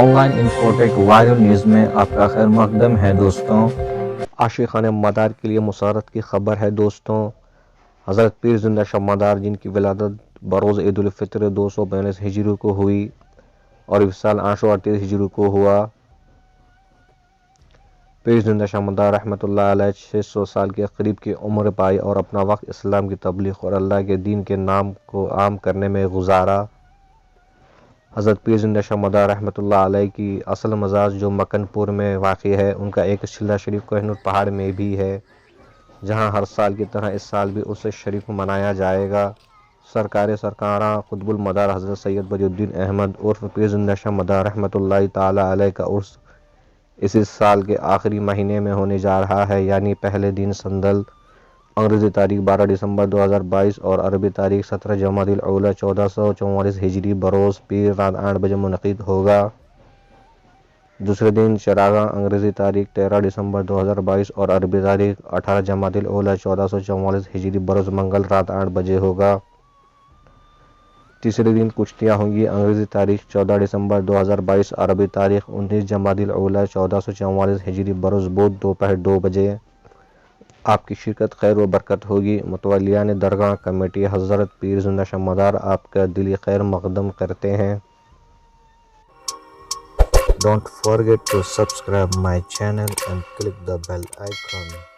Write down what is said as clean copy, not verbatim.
On line انفوٹیک viral news میں آپ کا خیر مقدم ہے دوستوں۔ عاشقان مدار کے لیے مسرت کی خبر ہے دوستوں۔ حضرت پیر زندہ شب مدار جن کی ولادت بروز عید الفطر 242 ہجری کو ہوئی اور وصال 838 ہجری کو ہوا۔ پیر زندہ شب مدار رحمۃ اللہ علیہ 600 سال کے قریب کی عمر پائی اور اپنا وقت اسلام کی تبلیغ اور اللہ کے دین کے نام کو عام کرنے میں گزارا۔ حضرت پیر زندہ شب مدار رحمۃ اللہ علیہ کی اصل مزار جو مکن پور میں واقع ہے، ان کا ایک چلہ شریف کوہ نور پہاڑ میں بھی ہے، جہاں ہر سال کی طرح اس سال بھی عرس شریف منایا جائے گا۔ سرکار سرکاراں قطب المدار حضرت سید بدی الدین احمد عرف پیر زندہ شب مدار رحمۃ اللہ تعالی علیہ کا عرس اسی سال کے آخری مہینے میں ہونے جا رہا ہے، یعنی پہلے دن سندل، انگریزی تاریخ 12 دسمبر 2022 اور عربی تاریخ 17 جمادی الاولیٰ 1444 ہجری بروز پیر رات 8 بجے منعقد ہوگا۔ دوسرے دن چراغاں انگریزی تاریخ 13 دسمبر 2022 اور عربی تاریخ 18 جمادی الاولیٰ 1444 ہجری بروز منگل رات 8 بجے ہوگا۔ تیسرے دن کشتیاں ہوں گی انگریزی تاریخ 14 دسمبر 2022 عربی تاریخ 19 جمادی الاولیٰ 1444 ہجری بروز بدھ دوپہر 2 بجے۔ آپ کی شرکت خیر و برکت ہوگی۔ متولیان درگاہ کمیٹی حضرت پیر زندہ شب مدار آپ کا دلی خیر مقدم کرتے ہیں۔ Don't forget to subscribe my channel and click the bell icon.